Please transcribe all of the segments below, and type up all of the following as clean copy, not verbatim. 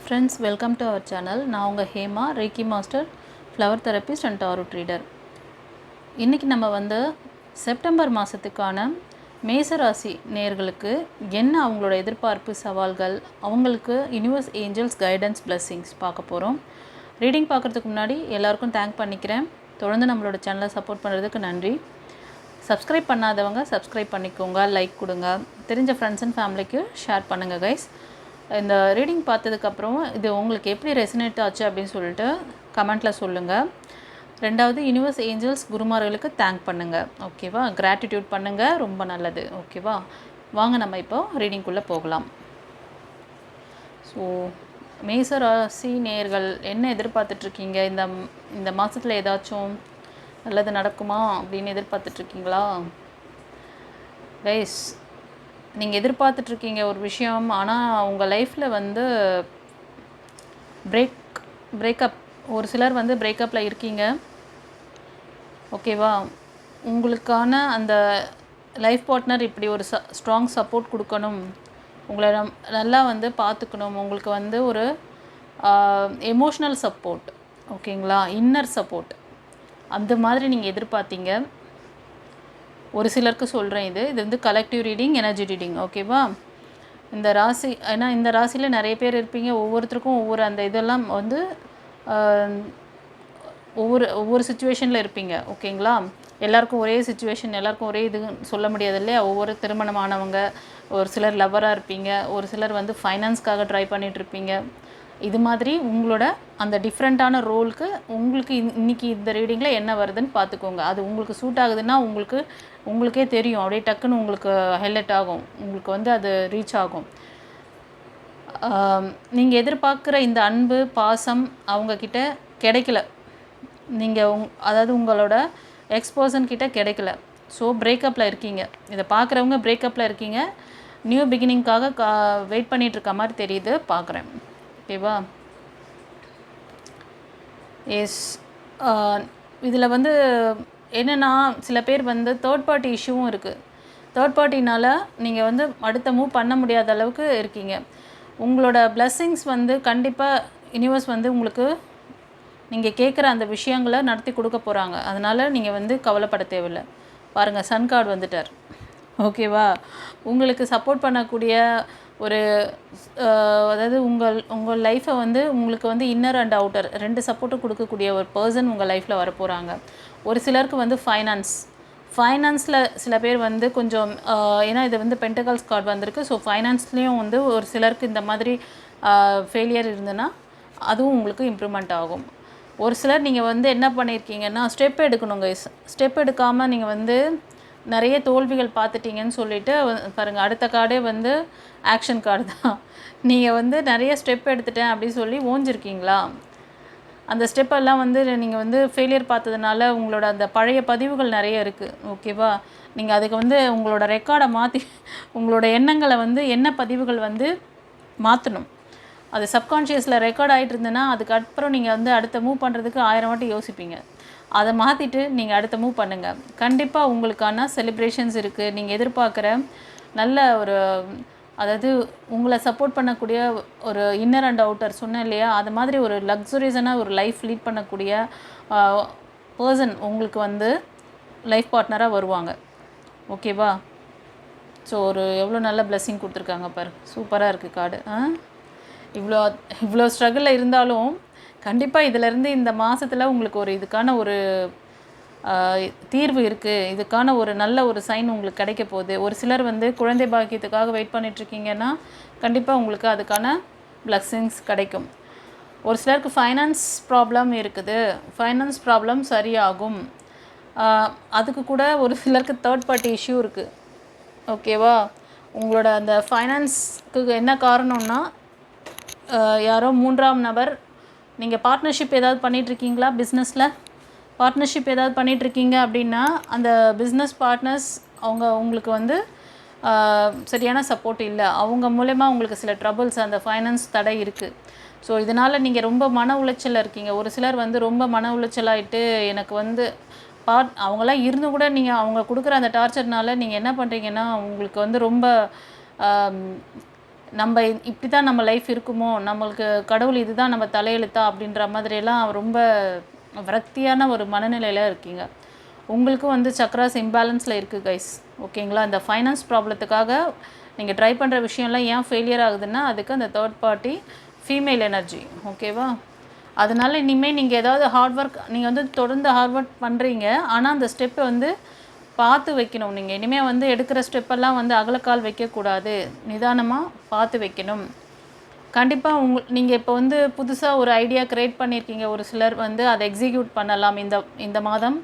Friends, welcome to our channel. நான் உங்கள் Hema, ரேக்கி master, flower therapist and tarot ட்ரீடர். இன்றைக்கி நம்ம வந்து செப்டம்பர் மாதத்துக்கான மேசராசி நேயர்களுக்கு என்ன அவங்களோட எதிர்பார்ப்பு, சவால்கள், அவங்களுக்கு யூனிவர்ஸ் ஏஞ்சல்ஸ் கைடன்ஸ் பிளெஸ்ஸிங்ஸ் பார்க்க போகிறோம். ரீடிங் பார்க்குறதுக்கு முன்னாடி எல்லாருக்கும் தேங்க் பண்ணிக்கிறேன். தொடர்ந்து நம்மளோட சேனலை சப்போர்ட் பண்ணுறதுக்கு நன்றி. சப்ஸ்கிரைப் பண்ணாதவங்க சப்ஸ்கிரைப் பண்ணிக்கோங்க, லைக் கொடுங்க, தெரிஞ்ச ஃப்ரெண்ட்ஸ் அண்ட் ஃபேமிலிக்கு ஷேர் பண்ணுங்கள் கைஸ். இந்த ரீடிங் பார்த்ததுக்கப்புறம் இது உங்களுக்கு எப்படி ரெசனேட் ஆச்சு அப்படின்னு சொல்லிட்டு கமெண்ட்டில் சொல்லுங்கள். ரெண்டாவது, யூனிவர்ஸ் ஏஞ்சல்ஸ் குருமார்களுக்கு தேங்க் பண்ணுங்கள், ஓகேவா? கிராட்டிடியூட் பண்ணுங்கள், ரொம்ப நல்லது, ஓகேவா? வாங்க நம்ம இப்போ ரீடிங்குள்ளே போகலாம். ஸோ மேசராசி நேயர்கள் என்ன எதிர்பார்த்துட்ருக்கீங்க? இந்த மாதத்தில் ஏதாச்சும் நல்லது நடக்குமா அப்படின்னு எதிர்பார்த்துட்ருக்கீங்களா கைஸ்? நீங்கள் எதிர்பார்த்துட்ருக்கீங்க ஒரு விஷயம், ஆனால் உங்கள் லைஃப்பில் வந்து பிரேக்கப், ஒரு சிலர் வந்து பிரேக்கப்பில் இருக்கீங்க, ஓகேவா? உங்களுக்கான அந்த லைஃப் பார்ட்னர் இப்படி ஒரு ஸ்ட்ராங் சப்போர்ட் கொடுக்கணும், உங்களை நல்லா வந்து பார்த்துக்கணும், உங்களுக்கு வந்து ஒரு எமோஷ்னல் சப்போர்ட், ஓகேங்களா, இன்னர் சப்போர்ட், அந்த மாதிரி நீங்கள் எதிர்பார்த்தீங்க. ஒரு சிலருக்கு சொல்கிறேன், இது வந்து கலெக்டிவ் ரீடிங், எனர்ஜி ரீடிங், ஓகேவா? இந்த ராசி, ஏன்னா இந்த ராசியில் நிறைய பேர் இருப்பீங்க, ஒவ்வொருத்தருக்கும் ஒவ்வொரு அந்த இதெல்லாம் வந்து ஒவ்வொரு சுச்சுவேஷனில் இருப்பீங்க, ஓகேங்களா? எல்லாருக்கும் ஒரே சுச்சுவேஷன், எல்லாருக்கும் ஒரே இது சொல்ல முடியாது இல்லையா? ஒவ்வொரு திருமணமானவங்க, ஒரு சிலர் லவ்வராக இருப்பீங்க, ஒரு சிலர் வந்து ஃபைனான்ஸ்க்காக ட்ரை பண்ணிகிட்ருப்பீங்க. இது மாதிரி உங்களோட அந்த டிஃப்ரெண்ட்டான ரோலுக்கு உங்களுக்கு இன்றைக்கி இந்த ரீடிங்கில் என்ன வருதுன்னு பார்த்துக்கோங்க. அது உங்களுக்கு சூட் ஆகுதுன்னா உங்களுக்கே தெரியும், அப்படியே டக்குன்னு உங்களுக்கு ஹைலைட் ஆகும், உங்களுக்கு வந்து அது ரீச் ஆகும். நீங்கள் எதிர்பார்க்குற இந்த அன்பு, பாசம் அவங்கக்கிட்ட கிடைக்கல, நீங்கள் அதாவது உங்களோட எக்ஸ்பர்சன் கிட்ட கிடைக்கல. ஸோ பிரேக்கப்பில் இருக்கீங்க, இதை பார்க்குறவங்க பிரேக்கப்பில் இருக்கீங்க, நியூ பிகினிங்காக வெயிட் பண்ணிகிட்ருக்க மாதிரி தெரியுது, பார்க்குறேன், ஓகேவா? எஸ், இதில் வந்து என்னென்னா, சில பேர் வந்து தேர்ட் பார்ட்டி இஷ்யூவும் இருக்குது. தேர்ட் பார்ட்டினால் நீங்கள் வந்து அடுத்த மூவ் பண்ண முடியாத அளவுக்கு இருக்கீங்க. உங்களோட பிளெஸ்ஸிங்ஸ் வந்து கண்டிப்பாக யூனிவர்ஸ் வந்து உங்களுக்கு நீங்கள் கேட்குற அந்த விஷயங்களை நடத்தி கொடுக்க போகிறாங்க. அதனால் நீங்கள் வந்து கவலைப்பட தேவையில்லை. பாருங்கள், சன் கார்டு வந்துட்டார், ஓகேவா? உங்களுக்கு சப்போர்ட் பண்ணக்கூடிய ஒரு அதாவது உங்கள் லைஃப்பை வந்து உங்களுக்கு வந்து இன்னர் அண்ட் அவுட்டர் ரெண்டு சப்போர்ட்டும் கொடுக்கக்கூடிய ஒரு பர்சன் உங்கள் லைஃப்பில் வர போகிறாங்க. ஒரு சிலருக்கு வந்து ஃபைனான்ஸில் சில பேர் வந்து கொஞ்சம் ஏன்னா இது வந்து பென்டகல்ஸ் கார்டு வந்திருக்கு. ஸோ ஃபைனான்ஸ்லேயும் வந்து ஒரு சிலருக்கு இந்த மாதிரி ஃபெயிலியர் இருந்ததுன்னா அதுவும் உங்களுக்கு இம்ப்ரூவ்மெண்ட் ஆகும். ஒரு சிலர் நீங்கள் வந்து என்ன பண்ணியிருக்கீங்கன்னா, ஸ்டெப் எடுக்கணுங்க. ஸ்டெப் எடுக்காமல் நீங்கள் வந்து நிறைய தோல்விகள் பார்த்துட்டீங்கன்னு சொல்லிவிட்டு பாருங்கள், அடுத்த கார்டே வந்து ஆக்ஷன் கார்டு தான். நீங்கள் வந்து நிறைய ஸ்டெப் எடுத்துட்டேன் அப்படின்னு சொல்லி ஓஞ்சிருக்கீங்களா? அந்த ஸ்டெப்பெல்லாம் வந்து நீங்கள் வந்து ஃபெயிலியர் பார்த்ததுனால உங்களோட அந்த பழைய பதிவுகள் நிறைய இருக்குது, ஓகேவா? நீங்கள் அதுக்கு வந்து உங்களோட ரெக்கார்டை மாற்றி உங்களோட எண்ணங்களை வந்து பதிவுகள் வந்து மாற்றணும். அது சப்கான்ஷியஸில் ரெக்கார்ட் ஆகிட்டு இருந்ததுன்னா அதுக்கப்புறம் நீங்கள் வந்து அடுத்த மூவ் பண்ணுறதுக்கு 1000 வாட்டி யோசிப்பீங்க. அதை மாற்றிட்டு நீங்கள் அடுத்த மூவ் பண்ணுங்கள். கண்டிப்பாக உங்களுக்கான செலிப்ரேஷன்ஸ் இருக்குது. நீங்கள் எதிர்பார்க்குற நல்ல ஒரு, அதாவது உங்களை சப்போர்ட் பண்ணக்கூடிய ஒரு இன்னர் அண்ட் அவுட்டர் சொன்னேன் இல்லையா, அது மாதிரி ஒரு லக்ஸுரியஸான ஒரு லைஃப் லீட் பண்ணக்கூடிய பர்சன் உங்களுக்கு வந்து லைஃப் பார்ட்னராக வருவாங்க, ஓகேவா? ஸோ ஒரு எவ்வளோ நல்ல பிளெஸ்ஸிங் கொடுத்துருக்காங்க பாரு, சூப்பராக இருக்குது கார்டு. இவ்வளோ ஸ்ட்ரகிளில் இருந்தாலும் கண்டிப்பாக இதிலேருந்து இந்த மாதத்தில் உங்களுக்கு ஒரு இதுக்கான ஒரு தீர்வு இருக்குது, இதுக்கான ஒரு நல்ல ஒரு சைன் உங்களுக்கு கிடைக்க போகுது. ஒரு சிலர் வந்து குழந்தை பாக்கியத்துக்காக வெயிட் பண்ணிகிட்ருக்கீங்கன்னா கண்டிப்பாக உங்களுக்கு அதுக்கான பிளெஸ்ஸிங்ஸ் கிடைக்கும். ஒரு சிலருக்கு ஃபைனான்ஸ் ப்ராப்ளம் இருக்குது, ஃபைனான்ஸ் ப்ராப்ளம் சரியாகும். அதுக்கு கூட ஒரு சிலருக்கு தேர்ட் பார்ட்டி இஷ்யூ இருக்குது, ஓகேவா? உங்களோட அந்த ஃபைனான்ஸ்க்கு என்ன காரணம்னா, யாரோ மூன்றாம் நபர், நீங்கள் பார்ட்னர்ஷிப் ஏதாவது பண்ணிகிட்ருக்கீங்களா? பிஸ்னஸில் பார்ட்னர்ஷிப் ஏதாவது பண்ணிகிட்ருக்கீங்க அப்படின்னா அந்த பிஸ்னஸ் பார்ட்னர்ஸ் உங்களுக்கு வந்து சரியான சப்போர்ட் இல்லை, அவங்க மூலமா உங்களுக்கு சில ட்ரபிள்ஸ், அந்த ஃபைனான்ஸ் தடை இருக்குது. ஸோ இதனால் நீங்கள் ரொம்ப மன உளைச்சலில் இருக்கீங்க. ஒரு சிலர் வந்து ரொம்ப மன உளைச்சலாகிட்டு எனக்கு வந்து அவங்களாம் இருந்து கூட நீங்கள் அவங்க கொடுக்குற அந்த டார்ச்சர்னால நீங்கள் என்ன பண்ணுறீங்கன்னா, உங்களுக்கு வந்து ரொம்ப நம்ம இப்படி தான் நம்ம லைஃப் இருக்குமோ, நம்மளுக்கு கடவுள் இதுதான் நம்ம தலையெழுத்தா அப்படின்ற மாதிரியெல்லாம் ரொம்ப விரக்தியான ஒரு மனநிலையில் இருக்கீங்க. உங்களுக்கும் வந்து சக்ராஸ் இம்பேலன்ஸில் இருக்குது கைஸ். ஓகேங்களா? இந்த ஃபைனான்ஸ் ப்ராப்ளத்துக்காக நீங்கள் ட்ரை பண்ணுற விஷயம்லாம் ஏன் ஃபெயிலியர் ஆகுதுன்னா, அதுக்கு அந்த தேர்ட் பார்ட்டி ஃபீமேல் எனர்ஜி. ஓகேவா? அதனால் இனிமேல் நீங்கள் ஏதாவது ஹார்ட் ஒர்க் நீங்கள் வந்து தொடர்ந்து ஹார்ட் ஒர்க் பண்ணுறீங்க. ஆனால் அந்த ஸ்டெப்பை வந்து பார்த்து வைக்கணும். நீங்கள் இனிமேல் வந்து எடுக்கிற ஸ்டெப்பெல்லாம் வந்து அகலக்கால் வைக்கக்கூடாது. நிதானமாக பார்த்து வைக்கணும். கண்டிப்பாக நீங்கள் இப்போ வந்து புதுசாக ஒரு ஐடியா க்ரியேட் பண்ணியிருக்கீங்க. ஒரு சிலர் வந்து அதை எக்ஸிக்யூட் பண்ணலாம் இந்த மாதம்.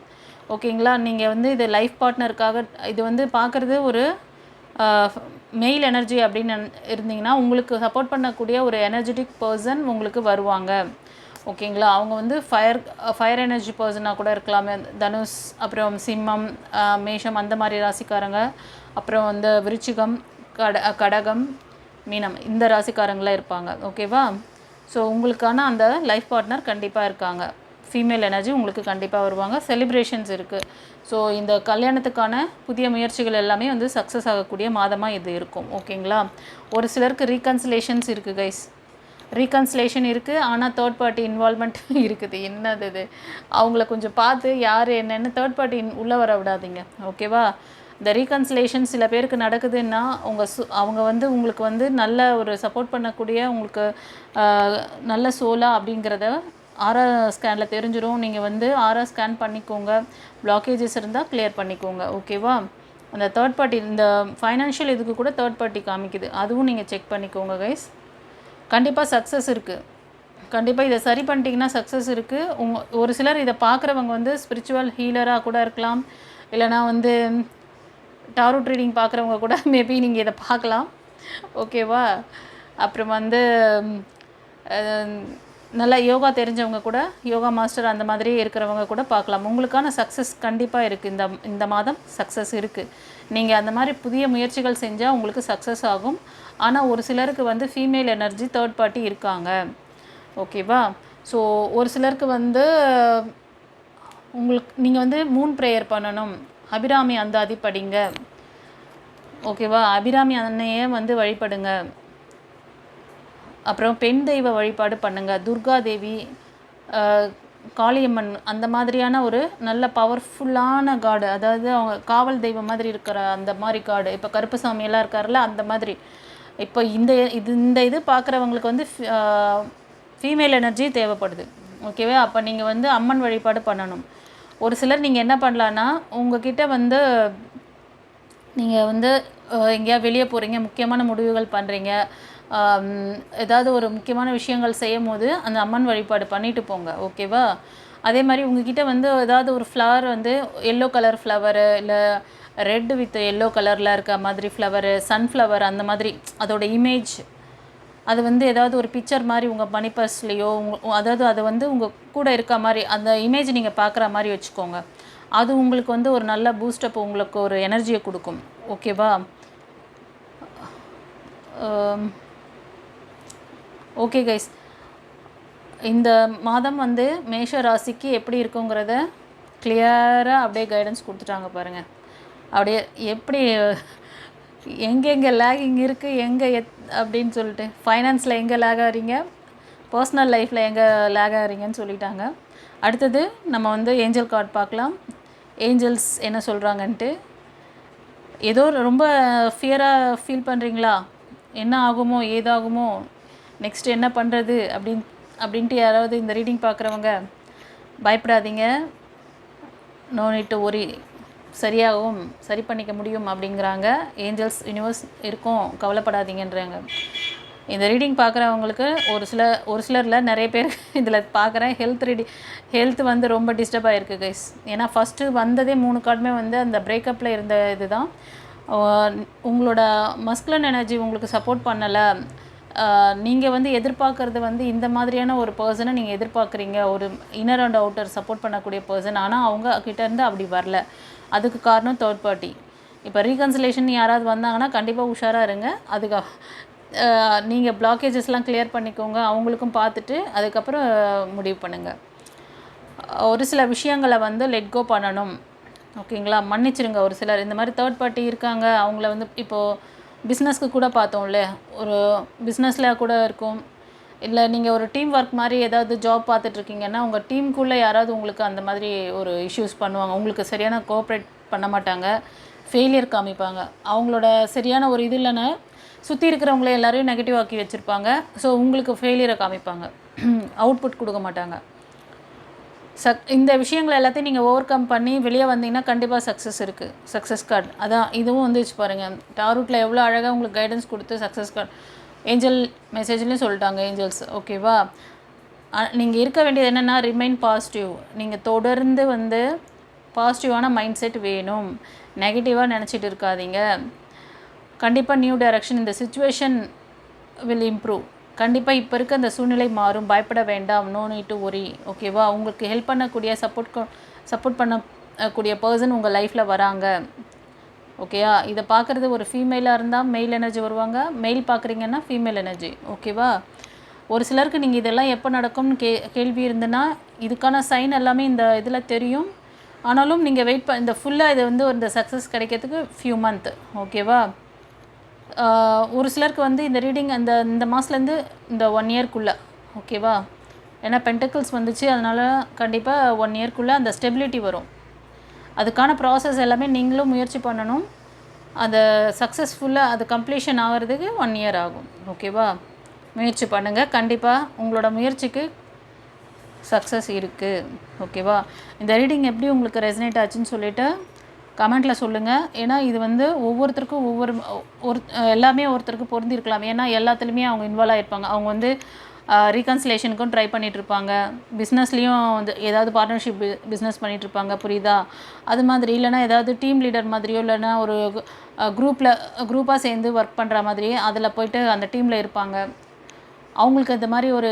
ஓகேங்களா? நீங்கள் வந்து இது லைஃப் பார்ட்னருக்காக இது வந்து பார்க்குறது ஒரு மெயில் எனர்ஜி அப்படின்னு இருந்தீங்கன்னா, உங்களுக்கு சப்போர்ட் பண்ணக்கூடிய ஒரு எனர்ஜெட்டிக் பர்சன் உங்களுக்கு வருவாங்க. ஓகேங்களா? அவங்க வந்து ஃபயர் எனர்ஜி பர்சனாக கூட இருக்கலாமே. தனுஷ், அப்புறம் சிம்மம், மேஷம் அந்த மாதிரி ராசிக்காரங்க, அப்புறம் வந்து விருச்சிகம், கடகம், மீனம் இந்த ராசிக்காரங்களாம் இருப்பாங்க. ஓகேவா? ஸோ உங்களுக்கான அந்த லைஃப் பார்ட்னர் கண்டிப்பாக இருக்காங்க. ஃபீமேல் எனர்ஜி உங்களுக்கு கண்டிப்பாக வருவாங்க. செலிப்ரேஷன்ஸ் இருக்குது. ஸோ இந்த கல்யாணத்துக்கான புதிய முயற்சிகள் எல்லாமே வந்து சக்ஸஸ் ஆகக்கூடிய மாதமாக இது இருக்கும். ஓகேங்களா? ஒரு சிலருக்கு ரீகன்சிலேஷன்ஸ் இருக்குது கைஸ். ரீகன்சிலேஷன் இருக்குது. ஆனால் தேர்ட் பார்ட்டி இன்வால்மெண்ட் இருக்குது. என்னது இது? அவங்கள கொஞ்சம் பார்த்து யார் என்னென்னு தேர்ட் பார்ட்டி உள்ளே வர விடாதீங்க. ஓகேவா? இந்த ரீகன்சிலேஷன் சில பேருக்கு நடக்குதுன்னா அவங்க வந்து உங்களுக்கு வந்து நல்ல ஒரு சப்போர்ட் பண்ணக்கூடிய உங்களுக்கு நல்ல சோலா அப்படிங்கிறத ஆரா ஸ்கேனில் தெரிஞ்சிடும். நீங்கள் வந்து ஆரா ஸ்கேன் பண்ணிக்கோங்க. பிளாக்கேஜஸ் இருந்தால் கிளியர் பண்ணிக்கோங்க. ஓகேவா? அந்த தேர்ட் பார்ட்டி இந்த ஃபைனான்ஷியல் இதுக்கு கூட தேர்ட் பார்ட்டி காமிக்குது. அதுவும் நீங்கள் செக் பண்ணிக்கோங்க கைஸ். கண்டிப்பாக சக்ஸஸ் இருக்குது. கண்டிப்பாக இதை சரி பண்ணிட்டீங்கன்னா சக்ஸஸ் இருக்குது. ஒரு சிலர் இதை பார்க்குறவங்க வந்து ஸ்பிரிச்சுவல் ஹீலராக கூட இருக்கலாம். இல்லைனா வந்து டாரோட் ரீடிங் பார்க்குறவங்க கூட மேபி நீங்கள் இதை பார்க்கலாம். ஓகேவா? அப்புறம் வந்து நல்லா யோகா தெரிஞ்சவங்க கூட, யோகா மாஸ்டர் அந்த மாதிரி இருக்கிறவங்க கூட பார்க்கலாம். உங்களுக்கான சக்ஸஸ் கண்டிப்பாக இருக்குது. இந்த மாதம் சக்ஸஸ் இருக்குது. நீங்கள் அந்த மாதிரி புதிய முயற்சிகள் செஞ்சால் உங்களுக்கு சக்ஸஸ் ஆகும். ஆனால் ஒரு சிலருக்கு வந்து ஃபீமேல் எனர்ஜி தேர்ட் பார்ட்டி இருக்காங்க. ஓகேவா? ஸோ ஒரு சிலருக்கு வந்து நீங்கள் வந்து மூன் ப்ரேயர் பண்ணணும். அபிராமி அந்தாதி படிங்க. ஓகேவா? அபிராமி அன்னையை வந்து வழிபடுங்க. அப்புறம் பெண் தெய்வ வழிபாடு பண்ணுங்கள். துர்கா தேவி, காளியம்மன் அந்த மாதிரியான ஒரு நல்ல பவர்ஃபுல்லான காடு, அதாவது அவங்க காவல் தெய்வம் மாதிரி இருக்கிற அந்த மாதிரி காடு. இப்போ கருப்பசாமியெல்லாம் இருக்கார்ல அந்த மாதிரி. இப்போ இந்த இது பார்க்குறவங்களுக்கு வந்து ஃபீமேல் எனர்ஜி தேவைப்படுது. ஓகேவா? அப்போ நீங்கள் வந்து அம்மன் வழிபாடு பண்ணணும். ஒரு சிலர் நீங்கள் என்ன பண்ணலான்னா, உங்ககிட்ட வந்து நீங்கள் வந்து எங்கேயா வெளியே போகிறீங்க, முக்கியமான முடிவுகள் பண்ணுறீங்க, ஏதாவது ஒரு முக்கியமான விஷயங்கள் செய்யும் போது அந்த அம்மன் வழிபாடு பண்ணிட்டு போங்க. ஓகேவா? அதே மாதிரி உங்ககிட்ட வந்து ஏதாவது ஒரு ஃப்ளவர் வந்து எல்லோ கலர் ஃப்ளவரு, இல்லை ரெட் வித் எல்லோ கலரில் இருக்க மாதிரி ஃப்ளவரு, சன்ஃப்ளவர் அந்த மாதிரி அதோட இமேஜ் அது வந்து ஏதாவது ஒரு பிக்சர் மாதிரி உங்கள் மணி பர்ஸ்லேயோ அதாவது அதை வந்து உங்கள் கூட இருக்க மாதிரி அந்த இமேஜ் நீங்கள் பார்க்குற மாதிரி வச்சுக்கோங்க. அது உங்களுக்கு வந்து ஒரு நல்ல பூஸ்டப், உங்களுக்கு ஒரு எனர்ஜியை கொடுக்கும். ஓகேவா? ஓகே கைஸ், இந்த மாதம் வந்து மேஷ ராசிக்கு எப்படி இருக்குங்கிறத கிளியராக அப்படியே கைடன்ஸ் கொடுத்துட்டாங்க பாருங்கள். அப்படியே எப்படி எங்கெங்கே லேகிங் இருக்குது, எங்கே அப்படின்னு சொல்லிட்டு, ஃபைனான்ஸில் எங்கே லேக் ஆகிறீங்க, பர்சனல் லைஃப்பில் எங்கே லேக் ஆகிறீங்கன்னு சொல்லிட்டாங்க. அடுத்தது நம்ம வந்து ஏஞ்சல் கார்டு பார்க்கலாம். ஏஞ்சல்ஸ் என்ன சொல்கிறாங்கன்ட்டு. ஏதோ ரொம்ப ஃபியராக ஃபீல் பண்ணுறீங்களா? என்ன ஆகுமோ ஏதாகுமோ, நெக்ஸ்ட் என்ன பண்ணுறது அப்படின்ட்டு யாராவது இந்த ரீடிங் பார்க்குறவங்க பயப்படாதீங்க. நோ நீட் டு ஒரி, சரியாகவும் சரி பண்ணிக்க முடியும் அப்படிங்கிறாங்க. ஏஞ்சல்ஸ் யூனிவர்ஸ் இருக்கும், கவலைப்படாதீங்கன்றாங்க. இந்த ரீடிங் பார்க்குறவங்களுக்கு ஒரு சிலரில் நிறைய பேர் இதில் பார்க்குறேன் ஹெல்த் வந்து ரொம்ப டிஸ்டர்ப் ஆகிருக்கு கைஸ். ஏன்னா ஃபஸ்ட்டு வந்ததே 3 கார்டுமே வந்து அந்த பிரேக்கப்பில் இருந்த இது தான். உங்களோட மஸ்குலன் எனர்ஜி உங்களுக்கு சப்போர்ட் பண்ணலை. நீங்கள் வந்து எதிர்பார்க்குறது வந்து இந்த மாதிரியான ஒரு பர்சனை நீங்கள் எதிர்பார்க்குறீங்க, ஒரு இன்னர் அண்ட் அவுட்டர் சப்போர்ட் பண்ணக்கூடிய பர்சன். ஆனால் அவங்க கிட்டேருந்து அப்படி வரல. அதுக்கு காரணம் தேர்ட் பார்ட்டி. இப்போ ரீகன்சிலேஷன் யாராவது வந்தாங்கன்னா கண்டிப்பாக உஷாராக இருங்க. அதுக்கு நீங்கள் பிளாக்கேஜஸ்லாம் கிளியர் பண்ணிக்கோங்க. அவங்களுக்கும் பார்த்துட்டு அதுக்கப்புறம் முடிவு பண்ணுங்கள். ஒரு சில விஷயங்களை வந்து லெட் கோ பண்ணணும். ஓகேங்களா? மன்னிச்சிருங்க. ஒரு சிலர் இந்த மாதிரி தேர்ட் பார்ட்டி இருக்காங்க, அவங்கள வந்து இப்போது பிஸ்னஸ்க்கு கூட பார்த்தோம்ல, ஒரு பிஸ்னஸில் கூட இருக்கும். இல்லை நீங்கள் ஒரு டீம் ஒர்க் மாதிரி ஏதாவது ஜாப் பார்த்துட்ருக்கீங்கன்னா, உங்கள் டீமுக்குள்ளே யாராவது உங்களுக்கு அந்த மாதிரி ஒரு இஷ்யூஸ் பண்ணுவாங்க. உங்களுக்கு சரியான கோஆப்ரேட் பண்ண மாட்டாங்க, ஃபெயிலியர் காமிப்பாங்க. அவங்களோட சரியான ஒரு இது இல்லைன்னா சுற்றி இருக்கிறவங்கள எல்லாரையும் நெகட்டிவ் ஆக்கி வச்சுருப்பாங்க. ஸோ உங்களுக்கு ஃபெயிலியரை காமிப்பாங்க, அவுட்புட் கொடுக்க மாட்டாங்க. இந்த விஷயங்கள் எல்லாத்தையும் நீங்கள் ஓவர் கம் பண்ணி வெளியே வந்தீங்கன்னா கண்டிப்பாக சக்ஸஸ் இருக்குது. சக்ஸஸ் கார்டு அதான் இதுவும் வந்துச்சு பாருங்கள். டாரூட்டில் எவ்வளோ அழகாக உங்களுக்கு கைடன்ஸ் கொடுத்து சக்ஸஸ் கார்டு ஏஞ்சல் மெசேஜ்லேயும் சொல்லிட்டாங்க ஏஞ்சல்ஸ். ஓகேவா? நீங்கள் இருக்க வேண்டியது என்னென்னா ரிமைன் பாசிட்டிவ். நீங்கள் தொடர்ந்து வந்து பாசிட்டிவான மைண்ட் செட் வேணும். நெகட்டிவாக நினச்சிட்டு இருக்காதீங்க. கண்டிப்பாக நியூ டைரக்ஷன், இந்த சிச்சுவேஷன் வில் இம்ப்ரூவ். கண்டிப்பாக இப்போ இருக்க அந்த சூழ்நிலை மாறும், பயப்பட வேண்டாம், நோ நீட் டு ஒரி. ஓகேவா? உங்களுக்கு ஹெல்ப் பண்ணக்கூடிய சப்போர்ட் பண்ணக்கூடிய பர்சன் உங்கள் லைஃப்பில் வராங்க. ஓகேவா? இதை பார்க்குறது ஒரு ஃபீமேலாக இருந்தால் மெயில் எனர்ஜி வருவாங்க, மெயில் பார்க்குறீங்கன்னா ஃபீமேல் எனர்ஜி. ஓகேவா? ஒரு சிலருக்கு நீங்கள் இதெல்லாம் எப்போ நடக்கும்னு கேள்வி இருந்துன்னா இதுக்கான சைன் எல்லாமே இந்த இதில் தெரியும். ஆனாலும் நீங்கள் வெயிட் இந்த ஃபுல்லாக இது வந்து இந்த சக்ஸஸ் கிடைக்கிறதுக்கு ஃபியூ மந்த். ஓகேவா? ஒரு சிலருக்கு வந்து இந்த ரீடிங் இந்த மாதத்துலேருந்து இந்த 1 இயர்க்குள்ளே. ஓகேவா? ஏன்னா பென்டக்கிள்ஸ் வந்துச்சு, அதனால் கண்டிப்பாக 1 இயர்க்குள்ளே அந்த ஸ்டெபிலிட்டி வரும். அதுக்கான ப்ராசஸ் எல்லாமே நீங்களும் முயற்சி பண்ணணும். அந்த சக்ஸஸ்ஃபுல்லாக அது கம்ப்ளீஷன் ஆகிறதுக்கு 1 இயர் ஆகும். ஓகேவா? முயற்சி பண்ணுங்கள். கண்டிப்பாக உங்களோட முயற்சிக்கு சக்ஸஸ் இருக்குது. ஓகேவா? இந்த ரீடிங் எப்படி உங்களுக்கு ரெசனேட் ஆச்சுன்னு சொல்லிவிட்டு கமெண்ட்டில் சொல்லுங்கள். ஏன்னா இது வந்து ஒவ்வொருத்தருக்கும் எல்லாமே ஒருத்தருக்கு பொருந்திருக்கலாம். ஏன்னா எல்லாத்துலேயுமே அவங்க இன்வால்வ் ஆகிருப்பாங்க. அவங்க வந்து ரீகன்சிலேஷனுக்கும் ட்ரை பண்ணிகிட்ருப்பாங்க, பிஸ்னஸ்லேயும் வந்து ஏதாவது பார்ட்னர்ஷிப் பிஸ்னஸ் பண்ணிகிட்ருப்பாங்க. புரியுதா? அது மாதிரி இல்லைனா ஏதாவது டீம் லீடர் மாதிரியோ இல்லைனா ஒரு குரூப்பாக சேர்ந்து ஒர்க் பண்ணுற மாதிரி அதில் போய்ட்டு அந்த டீமில் இருப்பாங்க. அவங்களுக்கு இந்த மாதிரி ஒரு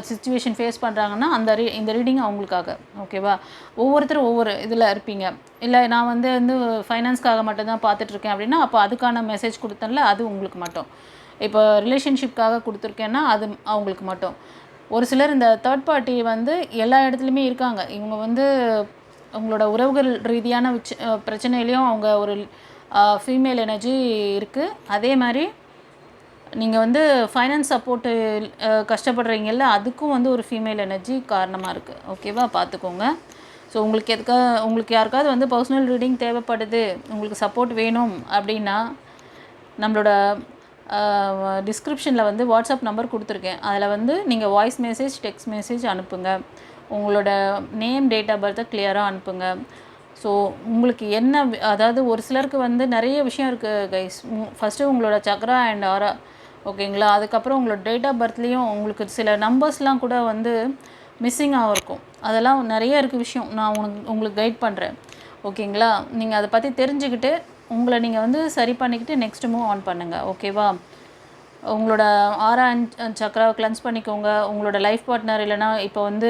சிச்சுவேஷன் ஃபேஸ் பண்ணுறாங்கன்னா இந்த ரீடிங் அவங்களுக்காக. ஓகேவா? ஒவ்வொருத்தரும் ஒவ்வொரு இதில் இருப்பீங்க. இல்லை நான் வந்து ஃபைனான்ஸ்க்காக மட்டும்தான் பார்த்துட்ருக்கேன் அப்படின்னா அப்போ அதுக்கான மெசேஜ் கொடுத்தேன்ல, அது உங்களுக்கு மட்டும். இப்போ ரிலேஷன்ஷிப்காக கொடுத்துருக்கேன்னா அது அவங்களுக்கு மட்டும். ஒரு சிலர் இந்த தேர்ட் பார்ட்டி வந்து எல்லா இடத்துலையுமே இருக்காங்க. இவங்க வந்து உங்களோட உறவுகள் ரீதியான பிரச்சனையிலையும் அவங்க ஒரு ஃபீமேல் எனர்ஜி இருக்குது. அதே மாதிரி நீங்கள் வந்து ஃபைனான்ஸ் சப்போர்ட்டு கஷ்டப்படுறீங்கல்ல, அதுக்கும் வந்து ஒரு ஃபீமேல் எனர்ஜி காரணமாக இருக்குது. ஓகேவா? பார்த்துக்கோங்க. ஸோ உங்களுக்கு யாருக்காவது வந்து பர்சனல் ரீடிங் தேவைப்படுது, உங்களுக்கு சப்போர்ட் வேணும் அப்படின்னா நம்மளோட டிஸ்கிரிப்ஷனில் வந்து வாட்ஸ்அப் நம்பர் கொடுத்துருக்கேன். அதில் வந்து நீங்கள் வாய்ஸ் மெசேஜ், டெக்ஸ்ட் மெசேஜ் அனுப்புங்க. உங்களோட நேம், டேட் ஆஃப் பர்த்தை கிளியராக அனுப்புங்க. ஸோ உங்களுக்கு என்ன, அதாவது ஒரு சிலருக்கு வந்து நிறைய விஷயம் இருக்குது கைஸ். ஃபஸ்ட்டு உங்களோட சக்ரா அண்ட் ஆரா. ஓகேங்களா? அதுக்கப்புறம் உங்களோட டேட் ஆஃப் பர்த்லேயும் உங்களுக்கு சில நம்பர்ஸ்லாம் கூட வந்து மிஸ்ஸிங்காக இருக்கும். அதெல்லாம் நிறைய இருக்குது விஷயம். நான் உங்களுக்கு கைட் பண்ணுறேன். ஓகேங்களா? நீங்கள் அதை பற்றி தெரிஞ்சுக்கிட்டு உங்களை நீங்கள் வந்து சரி பண்ணிக்கிட்டு நெக்ஸ்ட் மூவ் ஆன் பண்ணுங்கள். ஓகேவா? உங்களோட ஆரா அண்ட் சக்ராவை கிளென்ஸ் பண்ணிக்கோங்க. உங்களோட லைஃப் பார்ட்னர் இல்லைனா இப்போ வந்து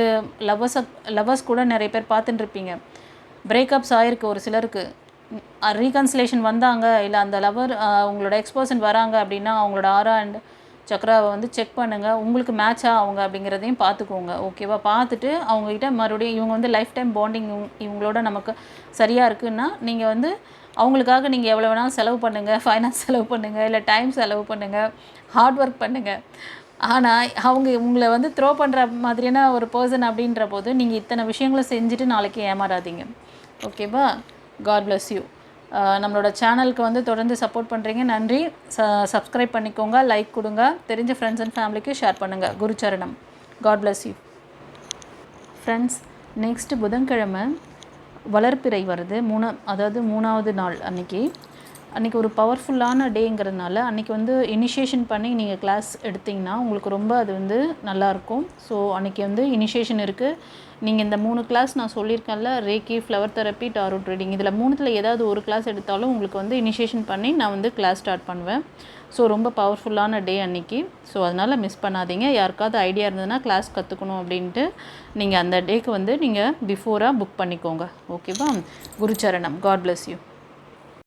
லவ்வர்ஸ் கூட நிறைய பேர் பார்த்துட்டுருப்பீங்க. பிரேக்கப்ஸ் ஆகிருக்கு ஒரு சிலருக்கு. ரீகன்சிலேஷன் வந்தாங்க, இல்லை அந்த லவர் உங்களோட எக்ஸ்பர்சன் வராங்க அப்படின்னா அவங்களோட ஆரா அண்ட் சக்ராவை வந்து செக் பண்ணுங்கள். உங்களுக்கு மேட்சாக அவங்க அப்படிங்கிறதையும் பார்த்துக்கோங்க. ஓகேவா? பார்த்துட்டு அவங்ககிட்ட மறுபடியும் இவங்க வந்து லைஃப் டைம் பாண்டிங் இவங்களோட நமக்கு சரியாக இருக்குன்னா நீங்கள் வந்து அவங்களுக்காக நீங்கள் எவ்வளோ வேணாலும் செலவு பண்ணுங்கள். ஃபைனான்ஸ் செலவு பண்ணுங்கள், இல்லை டைம் செலவு பண்ணுங்கள், ஹார்ட் ஒர்க் பண்ணுங்கள். ஆனால் அவங்க உங்களை வந்து த்ரோ பண்ணுற மாதிரியான ஒரு பர்சன் அப்படின்ற போது நீங்கள் இத்தனை விஷயங்களை செஞ்சுட்டு நாளைக்கு ஏமாறாதீங்க. ஓகேவா? God bless you. நம்மளோட சேனலுக்கு வந்து தொடர்ந்து சப்போர்ட் பண்ணுறீங்க, நன்றி. சப்ஸ்கிரைப் பண்ணிக்கோங்க, லைக் கொடுங்க, தெரிஞ்ச ஃப்ரெண்ட்ஸ் அண்ட் ஃபேமிலிக்கு ஷேர் பண்ணுங்கள். குருச்சரணம். God bless you. Friends, next புதன்கிழமை வளர்ப்பிறை வருது. அதாவது 3வது நாள் அன்றைக்கி ஒரு பவர்ஃபுல்லான டேங்கிறதுனால அன்றைக்கி வந்து இனிஷியேஷன் பண்ணி நீங்கள் கிளாஸ் எடுத்திங்கன்னா உங்களுக்கு ரொம்ப அது வந்து நல்லாயிருக்கும். ஸோ அன்றைக்கி வந்து இனிஷியேஷன் இருக்குது. நீங்கள் இந்த 3 கிளாஸ் நான் சொல்லியிருக்கேன்ல, ரேக்கி, ஃப்ளவர் தெரப்பி, டாரோட் ரீடிங், இதில் 3ல் ஏதாவது ஒரு கிளாஸ் எடுத்தாலும் உங்களுக்கு வந்து இனிஷியேஷன் பண்ணி நான் வந்து கிளாஸ் ஸ்டார்ட் பண்ணுவேன். ஸோ ரொம்ப பவர்ஃபுல்லான டே அன்றைக்கி. ஸோ அதனால் மிஸ் பண்ணாதீங்க. யாருக்காவது ஐடியா இருந்ததுன்னா கிளாஸ் கற்றுக்கணும் அப்படின்ட்டு நீங்கள் அந்த டேக்கு வந்து நீங்கள் பிஃபோராக புக் பண்ணிக்கோங்க. ஓகேவா? குருச்சரணம். God bless you.